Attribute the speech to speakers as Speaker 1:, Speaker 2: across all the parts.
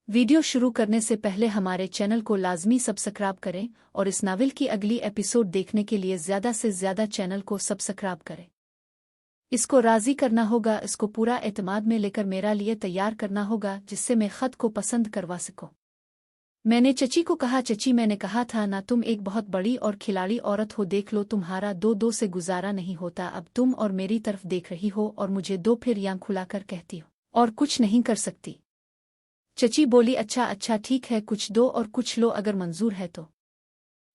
Speaker 1: Video शुरू करने से पहले हमारे चैनल को लाजमी सब्सक्राइब करें और इस नावल की अगली एपिसोड देखने के लिए ज़्यादा से ज़्यादा चैनल को सब्सक्राइब करें। इसको राज़ी करना होगा, इसको पूरा एतमाद में लेकर मेरा लिए तैयार करना होगा, जिससे मैं ख़त को पसंद करवा सकूं। मैंने चची को कहा, चची मैंने कहा था ना, तुम एक बहुत बड़ी और खिलाड़ी औरत हो, देख लो तुम्हारा दो से गुजारा नहीं होता। अब तुम और मेरी तरफ देख रही हो और मुझे दो फिर आँख खुलाकर कहती हो और कुछ नहीं कर सकती। चची बोली, अच्छा अच्छा ठीक है, कुछ दो और कुछ लो अगर मंजूर है तो।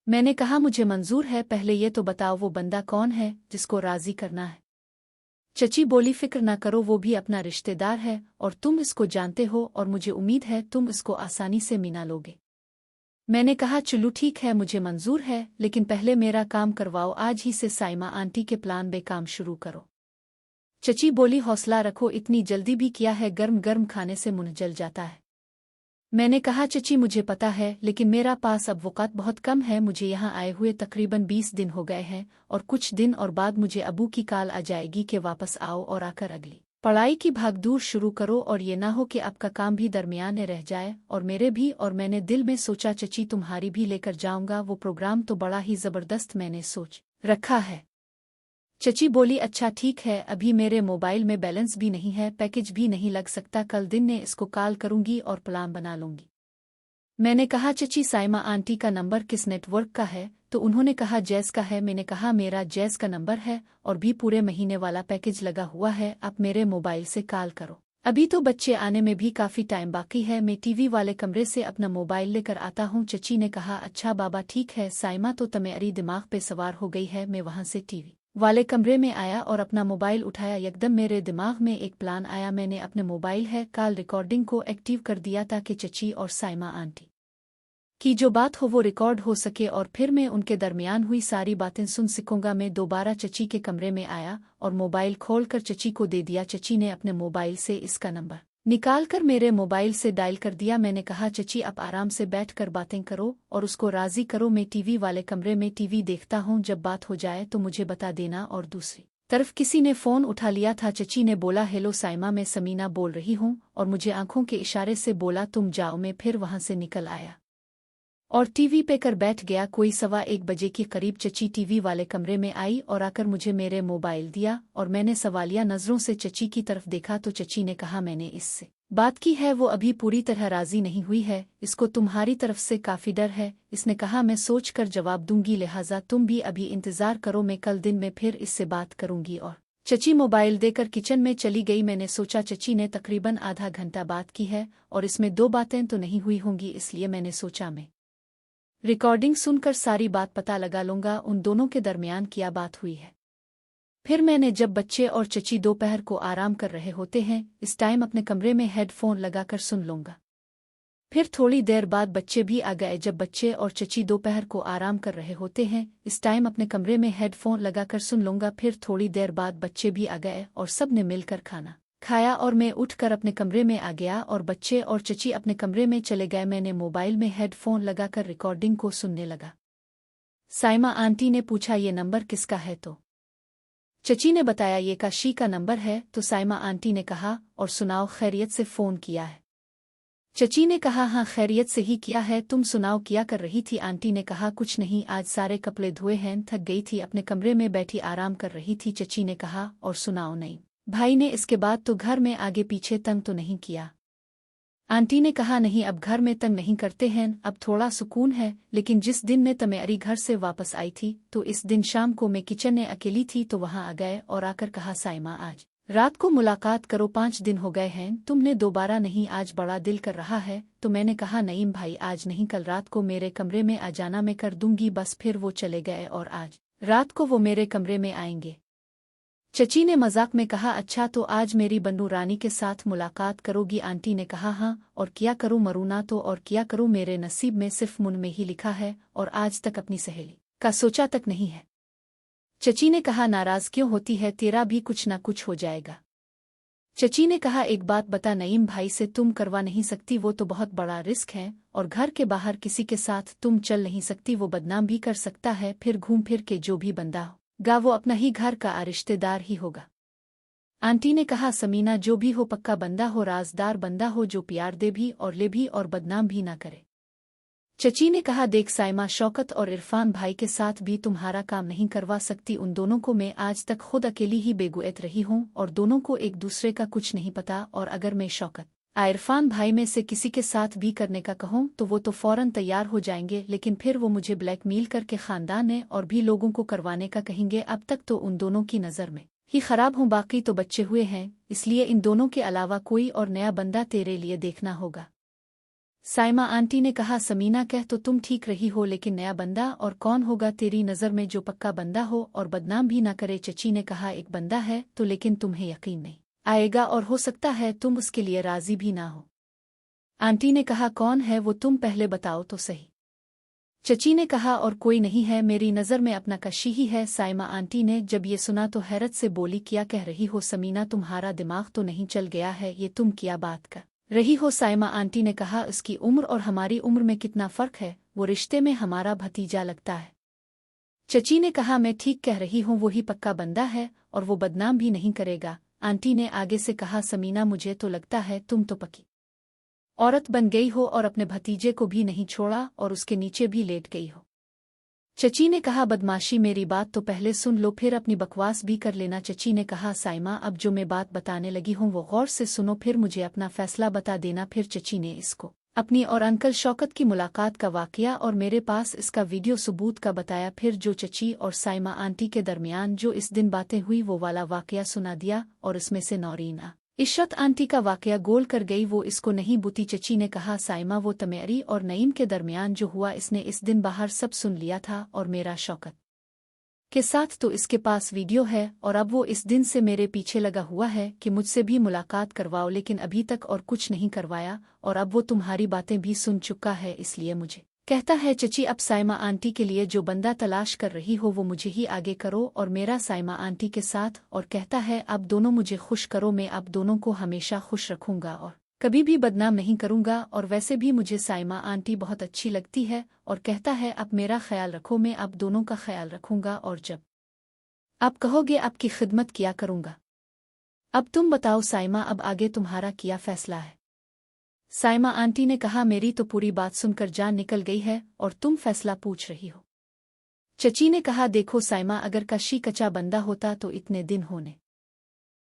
Speaker 1: मैंने कहा मुझे मंजूर है, पहले ये तो बताओ वो बंदा कौन है जिसको राजी करना है। चची बोली, फिक्र ना करो, वो भी अपना रिश्तेदार है और तुम इसको जानते हो और मुझे उम्मीद है तुम इसको आसानी से मिला लोगे। मैंने कहा चलो ठीक है, मुझे मंजूर है, लेकिन पहले मेरा काम करवाओ, आज ही से साइमा आंटी के प्लान बे काम शुरू करो। चची बोली, हौसला रखो, इतनी जल्दी भी किया है, गर्म गर्म खाने से मुंह जल जाता है। मैंने कहा चची मुझे पता है, लेकिन मेरा पास अब वक़्त बहुत कम है, मुझे यहाँ आए हुए तकरीबन 20 दिन हो गए हैं और कुछ दिन और बाद मुझे अबू की कॉल आ जाएगी कि वापस आओ और आकर अगली पढ़ाई की भागदौड़ शुरू करो, और ये ना हो कि आपका काम भी दरमियान में रह जाए और मेरे भी। और मैंने दिल में सोचा चची तुम्हारी भी लेकर जाऊंगा, वो प्रोग्राम तो बड़ा ही ज़बरदस्त मैंने सोच रखा है। चची बोली, अच्छा ठीक है, अभी मेरे मोबाइल में बैलेंस भी नहीं है, पैकेज भी नहीं लग सकता, कल दिन ने इसको कॉल करूंगी और प्लान बना लूंगी। मैंने कहा चची साइमा आंटी का नंबर किस नेटवर्क का है, तो उन्होंने कहा जैस का है। मैंने कहा मेरा जैस का नंबर है और भी पूरे महीने वाला पैकेज लगा हुआ है, आप मेरे मोबाइल से कॉल करो। अभी तो बच्चे आने में भी काफ़ी टाइम बाकी है, मैं टीवी वाले कमरे से अपना मोबाइल लेकर आता हूँ। चची ने कहा, अच्छा बाबा ठीक है, साइमा तो तुम्हारी दिमाग पे सवार हो गई है। मैं वहाँ से टीवी वाले कमरे में आया और अपना मोबाइल उठाया, एकदम मेरे दिमाग में एक प्लान आया। मैंने अपने मोबाइल है कॉल रिकॉर्डिंग को एक्टिव कर दिया ताकि चची और साइमा आंटी की जो बात हो वो रिकॉर्ड हो सके और फिर मैं उनके दरमियान हुई सारी बातें सुन सकूंगा। मैं दोबारा चची के कमरे में आया और मोबाइल खोलकर चची को दे दिया। चची ने अपने मोबाइल से इसका नंबर निकालकर मेरे मोबाइल से डायल कर दिया। मैंने कहा चची आप आराम से बैठकर बातें करो और उसको राजी करो, मैं टीवी वाले कमरे में टीवी देखता हूँ, जब बात हो जाए तो मुझे बता देना। और दूसरी तरफ किसी ने फ़ोन उठा लिया था। चची ने बोला, हेलो साइमा, मैं समीना बोल रही हूँ, और मुझे आंखों के इशारे से बोला तुम जाओ। मैं फिर वहाँ से निकल आया और टीवी पे कर बैठ गया। कोई 1:15 बजे के करीब चची टीवी वाले कमरे में आई और आकर मुझे मेरे मोबाइल दिया और मैंने सवालिया नज़रों से चची की तरफ देखा तो चची ने कहा, मैंने इससे बात की है, वो अभी पूरी तरह राज़ी नहीं हुई है, इसको तुम्हारी तरफ से काफ़ी डर है। इसने कहा, मैं सोच कर जवाब दूंगी, लिहाजा तुम भी अभी इंतज़ार करो, मैं कल दिन में फिर इससे बात करूंगी। और चची मोबाइल देकर किचन में चली गई। मैंने सोचा चची ने तकरीबन आधा घंटा बात की है और इसमें दो बातें तो नहीं हुई होंगी, इसलिए मैंने सोचा मैं रिकॉर्डिंग सुनकर सारी बात पता लगा लूंगा उन दोनों के दरमियान क्या बात हुई है। फिर मैंने जब बच्चे और चची दोपहर को आराम कर रहे होते हैं, इस टाइम अपने कमरे में हेडफोन लगाकर सुन लूंगा। फिर थोड़ी देर बाद बच्चे भी आ गए। जब बच्चे और चची दोपहर को आराम कर रहे होते हैं, इस टाइम अपने कमरे में हेडफोन लगाकर सुन लूंगा। फिर थोड़ी देर बाद बच्चे भी आ गए और सब ने मिलकर खाना खाया और मैं उठकर अपने कमरे में आ गया और बच्चे और चची अपने कमरे में चले गए। मैंने मोबाइल में हेडफोन लगाकर रिकॉर्डिंग को सुनने लगा। साइमा आंटी ने पूछा, ये नंबर किसका है? तो चची ने बताया ये काशी का नंबर है। तो साइमा आंटी ने कहा, और सुनाओ, खैरियत से फ़ोन किया है? चची ने कहा, हाँ खैरियत से ही किया है, तुम सुनाओ क्या कर रही थी? आंटी ने कहा, कुछ नहीं, आज सारे कपड़े धोए हैं, थक गई थी, अपने कमरे में बैठी आराम कर रही थी। चची ने कहा, और सुनाओ? नहीं भाई ने इसके बाद तो घर में आगे पीछे तंग तो नहीं किया? आंटी ने कहा, नहीं अब घर में तंग नहीं करते हैं, अब थोड़ा सुकून है, लेकिन जिस दिन मैं तुम्हारी घर से वापस आई थी तो इस दिन शाम को मैं किचन में अकेली थी तो वहां आ गए और आकर कहा, साइमा आज रात को मुलाकात करो, 5 दिन हो गए हैं, तुमने दोबारा नहीं, आज बड़ा दिल कर रहा है। तो मैंने कहा, नईम भाई आज नहीं, कल रात को मेरे कमरे में आ जाना, मैं कर दूंगी। बस फिर वो चले गए और आज रात को वो मेरे कमरे में आएंगे। चची ने मजाक में कहा, अच्छा तो आज मेरी बन्नू रानी के साथ मुलाकात करोगी? आंटी ने कहा, हाँ, और क्या करूँ मरूना तो, और क्या करूँ, मेरे नसीब में सिर्फ मुन में ही लिखा है और आज तक अपनी सहेली का सोचा तक नहीं है। चची ने कहा, नाराज क्यों होती है, तेरा भी कुछ ना कुछ हो जाएगा। चची ने कहा, एक बात बता, नईम भाई से तुम करवा नहीं सकती, वो तो बहुत बड़ा रिस्क है, और घर के बाहर किसी के साथ तुम चल नहीं सकती, वो बदनाम भी कर सकता है, फिर घूम फिर के जो भी बंदा होगा वो अपना ही घर का रिश्तेदार ही होगा। आंटी ने कहा, समीना जो भी हो पक्का बंदा हो, राजदार बंदा हो जो प्यार दे भी और ले भी और बदनाम भी ना करे। चची ने कहा, देख साइमा, शौकत और इरफान भाई के साथ भी तुम्हारा काम नहीं करवा सकती। उन दोनों को मैं आज तक खुद अकेली ही बेगुएत रही हूँ और दोनों को एक दूसरे का कुछ नहीं पता। और अगर मैं शौकत इरफान भाई में से किसी के साथ भी करने का कहूँ तो वो तो फौरन तैयार हो जाएंगे, लेकिन फिर वो मुझे ब्लैकमेल करके खानदान ने और भी लोगों को करवाने का कहेंगे। अब तक तो उन दोनों की नज़र में ही खराब हूँ, बाकी तो बच्चे हुए हैं, इसलिए इन दोनों के अलावा कोई और नया बंदा तेरे लिए देखना होगा। साइमा आंटी ने कहा, समीना कह तो तुम ठीक रही हो, लेकिन नया बंदा और कौन होगा तेरी नज़र में जो पक्का बंदा हो और बदनाम भी ना करे। चची ने कहा, एक बंदा है तो, लेकिन तुम्हें यकीन नहीं आएगा और हो सकता है तुम उसके लिए राजी भी ना हो। आंटी ने कहा, कौन है वो, तुम पहले बताओ तो सही। चची ने कहा, और कोई नहीं है, मेरी नज़र में अपना कशी ही है। साइमा आंटी ने जब ये सुना तो हैरत से बोली, क्या कह रही हो समीना, तुम्हारा दिमाग तो नहीं चल गया है, ये तुम क्या बात कर रही हो। साइमा आंटी ने कहा, उसकी उम्र और हमारी उम्र में कितना फ़र्क है, वो रिश्ते में हमारा भतीजा लगता है। चची ने कहा, मैं ठीक कह रही हूँ, वो ही पक्का बंदा है और वो बदनाम भी नहीं करेगा। आंटी ने आगे से कहा, समीना मुझे तो लगता है तुम तो पक्की औरत बन गई हो और अपने भतीजे को भी नहीं छोड़ा और उसके नीचे भी लेट गई हो। चची ने कहा, बदमाशी, मेरी बात तो पहले सुन लो फिर अपनी बकवास भी कर लेना। चची ने कहा, साइमा अब जो मैं बात बताने लगी हूँ वो गौर से सुनो, फिर मुझे अपना फैसला बता देना। फिर चची ने इसको अपनी और अंकल शौकत की मुलाकात का वाकया और मेरे पास इसका वीडियो सबूत का बताया। फिर जो चची और साइमा आंटी के दरमियान जो इस दिन बातें हुई वो वाला वाकया सुना दिया और इसमें से नौरीना इशरत आंटी का वाकया गोल कर गई, वो इसको नहीं बुती। चची ने कहा, साइमा वो तमेरी और नईम के दरमियान जो हुआ इसने इस दिन बाहर सब सुन लिया था और मेरा शौकत के साथ तो इसके पास वीडियो है और अब वो इस दिन से मेरे पीछे लगा हुआ है कि मुझसे भी मुलाकात करवाओ, लेकिन अभी तक और कुछ नहीं करवाया और अब वो तुम्हारी बातें भी सुन चुका है, इसलिए मुझे कहता है चची अब साइमा आंटी के लिए जो बंदा तलाश कर रही हो वो मुझे ही आगे करो और मेरा साइमा आंटी के साथ। और कहता है अब दोनों मुझे खुश करो, मैं अब दोनों को हमेशा खुश रखूंगा और कभी भी बदनाम नहीं करूंगा, और वैसे भी मुझे साइमा आंटी बहुत अच्छी लगती है। और कहता है अब मेरा ख्याल रखो, मैं अब दोनों का ख्याल रखूंगा और जब आप कहोगे आपकी खिदमत किया करूंगा। अब तुम बताओ साइमा, अब आगे तुम्हारा क्या फैसला है। साइमा आंटी ने कहा, मेरी तो पूरी बात सुनकर जान निकल गई है और तुम फैसला पूछ रही हो। चची ने कहा, देखो साइमा, अगर कशी कच्चा बंदा होता तो इतने दिन होने